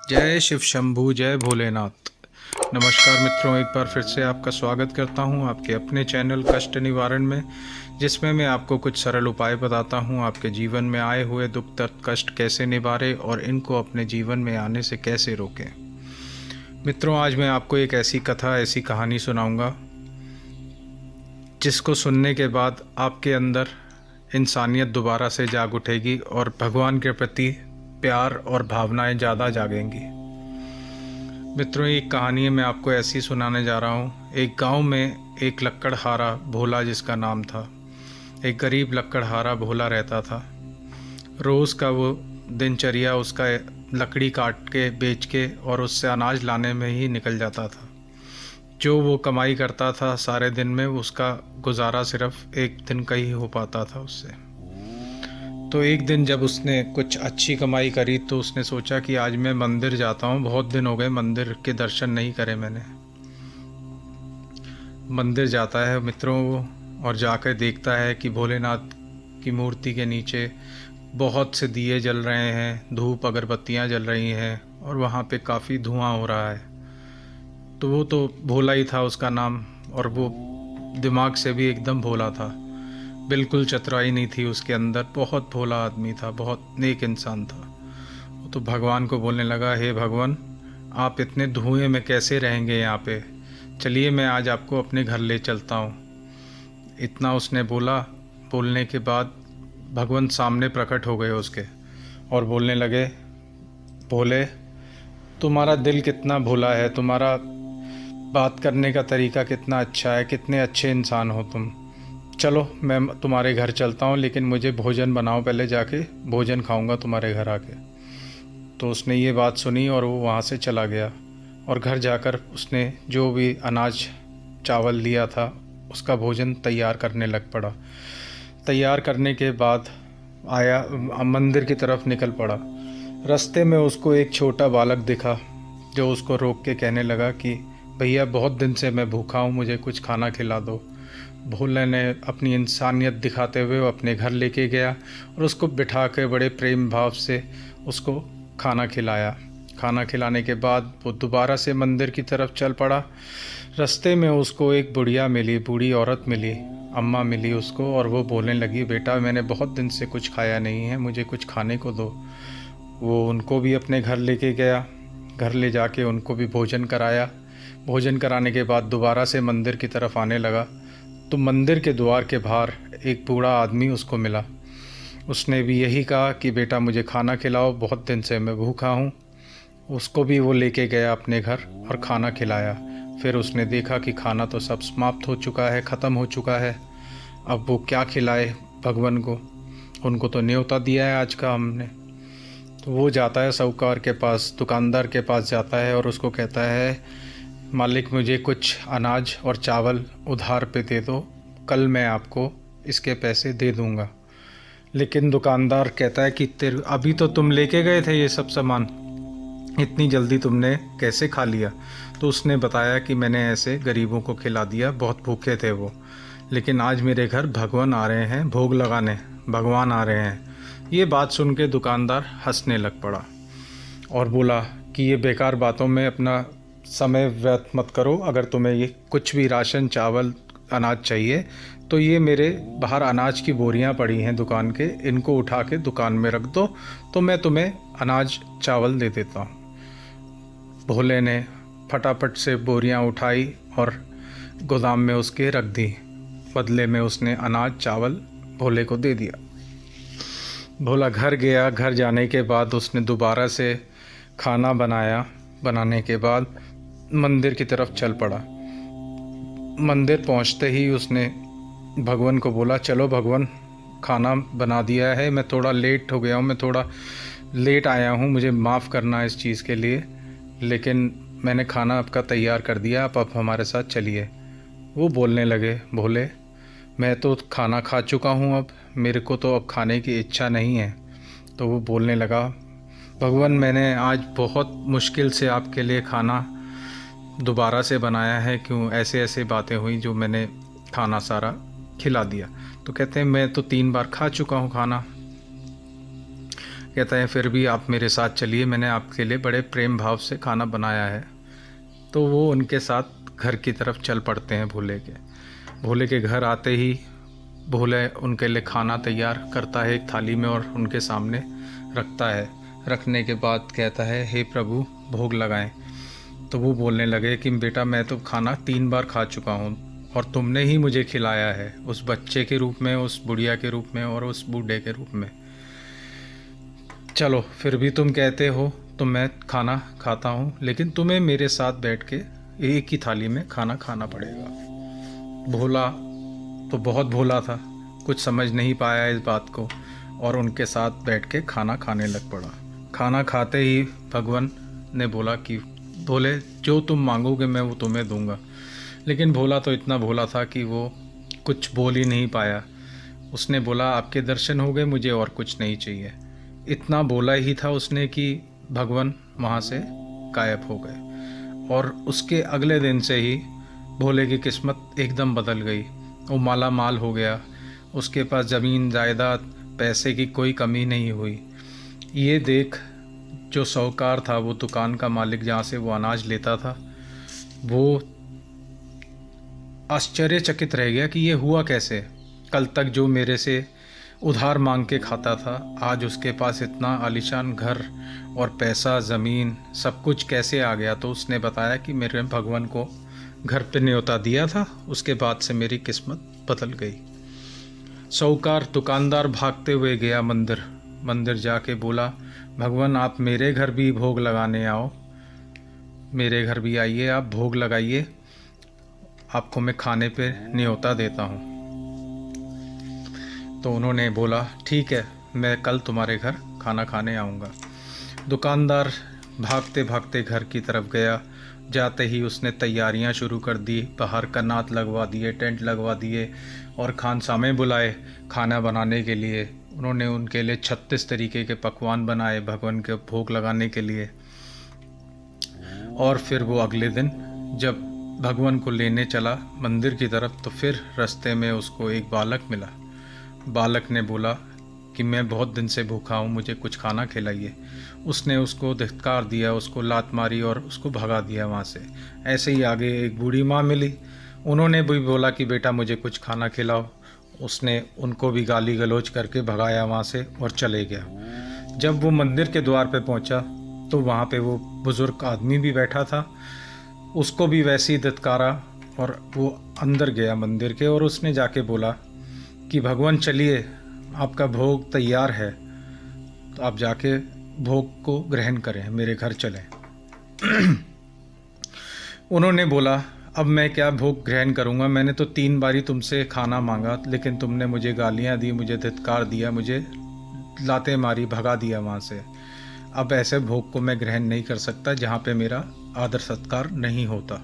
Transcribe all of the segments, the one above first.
जय शिव शंभू, जय भोलेनाथ। नमस्कार मित्रों, एक बार फिर से आपका स्वागत करता हूं आपके अपने चैनल कष्ट निवारण में, जिसमें मैं आपको कुछ सरल उपाय बताता हूं आपके जीवन में आए हुए दुख दर्द कष्ट कैसे निवारें और इनको अपने जीवन में आने से कैसे रोकें। मित्रों, आज मैं आपको एक ऐसी कथा, ऐसी कहानी सुनाऊंगा जिसको सुनने के बाद आपके अंदर इंसानियत दोबारा से जाग उठेगी और भगवान के प्रति प्यार और भावनाएं ज़्यादा जागेंगी। मित्रों, एक कहानी मैं आपको ऐसी सुनाने जा रहा हूँ। एक गांव में एक लक्कड़हारा भोला, जिसका नाम था, एक गरीब लक्कड़हारा भोला रहता था। रोज़ का वो दिनचर्या उसका लकड़ी काट के बेच के और उससे अनाज लाने में ही निकल जाता था। जो वो कमाई करता था सारे दिन में, उसका गुजारा सिर्फ एक दिन का ही हो पाता था उससे। तो एक दिन जब उसने कुछ अच्छी कमाई करी तो उसने सोचा कि आज मैं मंदिर जाता हूँ, बहुत दिन हो गए मंदिर के दर्शन नहीं करे मैंने। मंदिर जाता है मित्रों वो, और जाकर देखता है कि भोलेनाथ की मूर्ति के नीचे बहुत से दिए जल रहे हैं, धूप अगरबत्तियाँ जल रही हैं और वहाँ पे काफ़ी धुआं हो रहा है। तो वो तो भोला ही था उसका नाम, और वो दिमाग से भी एकदम भोला था, बिल्कुल चतुराई नहीं थी उसके अंदर। बहुत भोला आदमी था, बहुत नेक इंसान था। तो भगवान को बोलने लगा, हे भगवान, आप इतने धुएं में कैसे रहेंगे यहाँ पे? चलिए मैं आज आपको अपने घर ले चलता हूँ। इतना उसने बोला। बोलने के बाद भगवान सामने प्रकट हो गए उसके और बोलने लगे, भोले, तुम्हारा दिल कितना भोला है, तुम्हारा बात करने का तरीका कितना अच्छा है, कितने अच्छे इंसान हो तुम। चलो मैं तुम्हारे घर चलता हूँ, लेकिन मुझे भोजन बनाओ, पहले जाके भोजन खाऊंगा तुम्हारे घर आके। तो उसने ये बात सुनी और वो वहाँ से चला गया, और घर जाकर उसने जो भी अनाज चावल लिया था उसका भोजन तैयार करने लग पड़ा। तैयार करने के बाद आया, मंदिर की तरफ निकल पड़ा। रास्ते में उसको एक छोटा बालक दिखा, जो उसको रोक के कहने लगा कि भैया, बहुत दिन से मैं भूखा हूँ, मुझे कुछ खाना खिला दो। भोले ने अपनी इंसानियत दिखाते हुए अपने घर लेके गया और उसको बिठा के बड़े प्रेम भाव से उसको खाना खिलाया। खाना खिलाने के बाद वो दोबारा से मंदिर की तरफ चल पड़ा। रास्ते में उसको एक बुढ़िया मिली, बूढ़ी औरत मिली, अम्मा मिली उसको, और वो बोलने लगी, बेटा, मैंने बहुत दिन से कुछ खाया नहीं है, मुझे कुछ खाने को दो। वो उनको भी अपने घर लेके गया। घर ले जाके उनको भी भोजन कराया। भोजन कराने के बाद दोबारा से मंदिर की तरफ आने लगा तो मंदिर के द्वार के बाहर एक बूढ़ा आदमी उसको मिला। उसने भी यही कहा कि बेटा, मुझे खाना खिलाओ, बहुत दिन से मैं भूखा हूँ। उसको भी वो लेके गया अपने घर और खाना खिलाया। फिर उसने देखा कि खाना तो सब समाप्त हो चुका है, ख़त्म हो चुका है। अब वो क्या खिलाए भगवान को? उनको तो न्योता दिया है आज का हमने। तो वो जाता है साहूकार के पास, दुकानदार के पास जाता है और उसको कहता है, मालिक, मुझे कुछ अनाज और चावल उधार पे दे दो, कल मैं आपको इसके पैसे दे दूंगा। लेकिन दुकानदार कहता है कि तेरे अभी तो तुम लेके गए थे ये सब सामान, इतनी जल्दी तुमने कैसे खा लिया? तो उसने बताया कि मैंने ऐसे गरीबों को खिला दिया, बहुत भूखे थे वो, लेकिन आज मेरे घर भगवान आ रहे हैं भोग लगाने, भगवान आ रहे हैं। ये बात सुन के दुकानदार हंसने लग पड़ा और बोला कि ये बेकार बातों में अपना समय व्यर्थ मत करो। अगर तुम्हें ये कुछ भी राशन, चावल, अनाज चाहिए तो ये मेरे बाहर अनाज की बोरियां पड़ी हैं दुकान के, इनको उठा के दुकान में रख दो, तो मैं तुम्हें अनाज चावल दे देता हूँ। भोले ने फटाफट से बोरियां उठाई और गोदाम में उसके रख दी। बदले में उसने अनाज चावल भोले को दे दिया। भोला घर गया। घर जाने के बाद उसने दोबारा से खाना बनाया। बनाने के बाद मंदिर की तरफ चल पड़ा। मंदिर पहुंचते ही उसने भगवान को बोला, चलो भगवान, खाना बना दिया है, मैं थोड़ा लेट हो गया हूँ, मैं थोड़ा लेट आया हूँ, मुझे माफ़ करना इस चीज़ के लिए, लेकिन मैंने खाना आपका तैयार कर दिया, आप हमारे साथ चलिए। वो बोलने लगे, भोले, मैं तो खाना खा चुका हूँ, अब मेरे को तो अब खाने की इच्छा नहीं है। तो वो बोलने लगा, भगवान, मैंने आज बहुत मुश्किल से आपके लिए खाना दोबारा से बनाया है, क्यों ऐसे ऐसे बातें हुई जो मैंने खाना सारा खिला दिया? तो कहते हैं, मैं तो 3 बार खा चुका हूँ खाना। कहता है फिर भी आप मेरे साथ चलिए, मैंने आपके लिए बड़े प्रेम भाव से खाना बनाया है। तो वो उनके साथ घर की तरफ चल पड़ते हैं भोले के घर आते ही भोले उनके लिए खाना तैयार करता है एक थाली में और उनके सामने रखता है। रखने के बाद कहता है हे प्रभु भोग लगाएं। तो वो बोलने लगे कि बेटा मैं तो खाना 3 बार खा चुका हूँ और तुमने ही मुझे खिलाया है, उस बच्चे के रूप में, उस बुढ़िया के रूप में और उस बूढ़े के रूप में। चलो फिर भी तुम कहते हो तो मैं खाना खाता हूँ, लेकिन तुम्हें मेरे साथ बैठ के एक ही थाली में खाना खाना पड़ेगा। भोला तो बहुत भोला था, कुछ समझ नहीं पाया इस बात को और उनके साथ बैठ के खाना खाने लग पड़ा। खाना खाते ही भगवान ने बोला कि भोले जो तुम मांगोगे मैं वो तुम्हें दूंगा। लेकिन भोला तो इतना भोला था कि वो कुछ बोल ही नहीं पाया। उसने बोला आपके दर्शन हो गए, मुझे और कुछ नहीं चाहिए। इतना बोला ही था उसने कि भगवान वहाँ से गायब हो गए और उसके अगले दिन से ही भोले की किस्मत एकदम बदल गई। वो माला माल हो गया, उसके पास ज़मीन जायदाद पैसे की कोई कमी नहीं हुई। ये देख जो साहूकार था, वो दुकान का मालिक जहाँ से वो अनाज लेता था, वो आश्चर्यचकित रह गया कि ये हुआ कैसे। कल तक जो मेरे से उधार मांग के खाता था, आज उसके पास इतना आलीशान घर और पैसा ज़मीन सब कुछ कैसे आ गया। तो उसने बताया कि मेरे भगवान को घर पे न्योता दिया था, उसके बाद से मेरी किस्मत बदल गई। साहूकार दुकानदार भागते हुए गया मंदिर जाके बोला भगवान आप मेरे घर भी भोग लगाने आओ, मेरे घर भी आइए, आप भोग लगाइए, आपको मैं खाने पे न्योता देता हूँ। तो उन्होंने बोला ठीक है, मैं कल तुम्हारे घर खाना खाने आऊँगा। दुकानदार भागते भागते घर की तरफ गया। जाते ही उसने तैयारियां शुरू कर दी, बाहर कनात लगवा दिए, टेंट लगवा दिए और खानसामे बुलाए खाना बनाने के लिए। उन्होंने उनके लिए 36 तरीके के पकवान बनाए भगवान के भोग लगाने के लिए। और फिर वो अगले दिन जब भगवान को लेने चला मंदिर की तरफ, तो फिर रास्ते में उसको एक बालक मिला। बालक ने बोला कि मैं बहुत दिन से भूखा हूँ, मुझे कुछ खाना खिलाइए। उसने उसको धिक्कार दिया, उसको लात मारी और उसको भगा दिया वहाँ से। ऐसे ही आगे एक बूढ़ी माँ मिली, उन्होंने भी बोला कि बेटा मुझे कुछ खाना खिलाओ। उसने उनको भी गाली गलौज करके भगाया वहाँ से और चले गया। जब वो मंदिर के द्वार पे पहुँचा तो वहाँ पे वो बुज़ुर्ग आदमी भी बैठा था, उसको भी वैसे ही धिक्कारा और वो अंदर गया मंदिर के और उसने जाके बोला कि भगवान चलिए, आपका भोग तैयार है, तो आप जाके भोग को ग्रहण करें, मेरे घर चलें। उन्होंने बोला अब मैं क्या भोग ग्रहण करूँगा, मैंने तो 3 बारी तुमसे खाना मांगा, लेकिन तुमने मुझे गालियाँ दी, मुझे धिक्कार दिया, मुझे लातें मारी, भगा दिया वहाँ से। अब ऐसे भोग को मैं ग्रहण नहीं कर सकता जहाँ पे मेरा आदर सत्कार नहीं होता।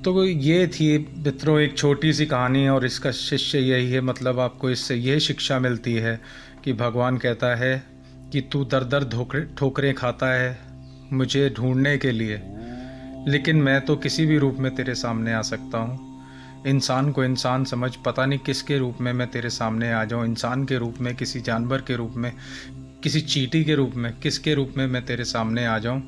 तो ये थी मित्रों एक छोटी सी कहानी और इसका शिष्य यही है, मतलब आपको इससे यह शिक्षा मिलती है कि भगवान कहता है कि तू दर दर ठोकरें खाता है मुझे ढूंढने के लिए, लेकिन मैं तो किसी भी रूप में तेरे सामने आ सकता हूँ। इंसान को इंसान समझ, पता नहीं किसके रूप में मैं तेरे सामने आ जाऊँ, इंसान के रूप में, किसी जानवर के रूप में, किसी चींटी के रूप में, किसके रूप में मैं तेरे सामने आ जाऊँ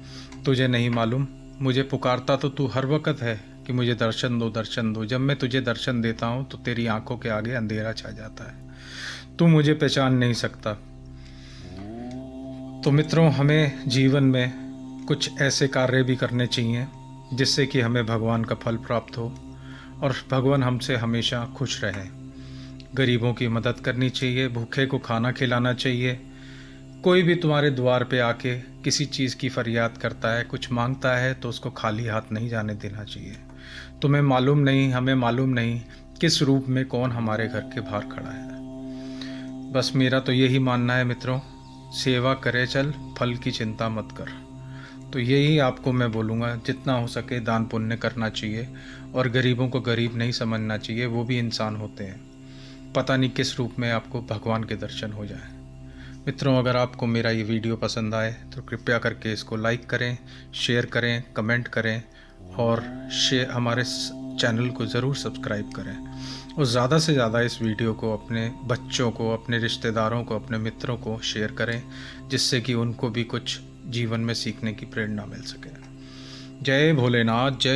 तुझे नहीं मालूम। मुझे पुकारता तो तू हर वक्त है कि मुझे दर्शन दो, दर्शन दो। जब मैं तुझे दर्शन देता हूँ तो तेरी आंखों के आगे अंधेरा छा जाता है, तू मुझे पहचान नहीं सकता। तो मित्रों हमें जीवन में कुछ ऐसे कार्य भी करने चाहिए जिससे कि हमें भगवान का फल प्राप्त हो और भगवान हमसे हमेशा खुश रहे। गरीबों की मदद करनी चाहिए, भूखे को खाना खिलाना चाहिए। कोई भी तुम्हारे द्वार पे आके किसी चीज़ की फरियाद करता है, कुछ मांगता है, तो उसको खाली हाथ नहीं जाने देना चाहिए। तुम्हें मालूम नहीं, हमें मालूम नहीं किस रूप में कौन हमारे घर के बाहर खड़ा है। बस मेरा तो यही मानना है मित्रों, सेवा करे चल, फल की चिंता मत कर। तो यही आपको मैं बोलूँगा, जितना हो सके दान पुण्य करना चाहिए और गरीबों को गरीब नहीं समझना चाहिए, वो भी इंसान होते हैं। पता नहीं किस रूप में आपको भगवान के दर्शन हो जाए। मित्रों अगर आपको मेरा ये वीडियो पसंद आए तो कृपया करके इसको लाइक करें, शेयर करें, कमेंट करें और हमारे चैनल को ज़रूर सब्सक्राइब करें। और ज़्यादा से ज़्यादा इस वीडियो को अपने बच्चों को, अपने रिश्तेदारों को, अपने मित्रों को शेयर करें, जिससे कि उनको भी कुछ जीवन में सीखने की प्रेरणा मिल सके। जय भोलेनाथ। जय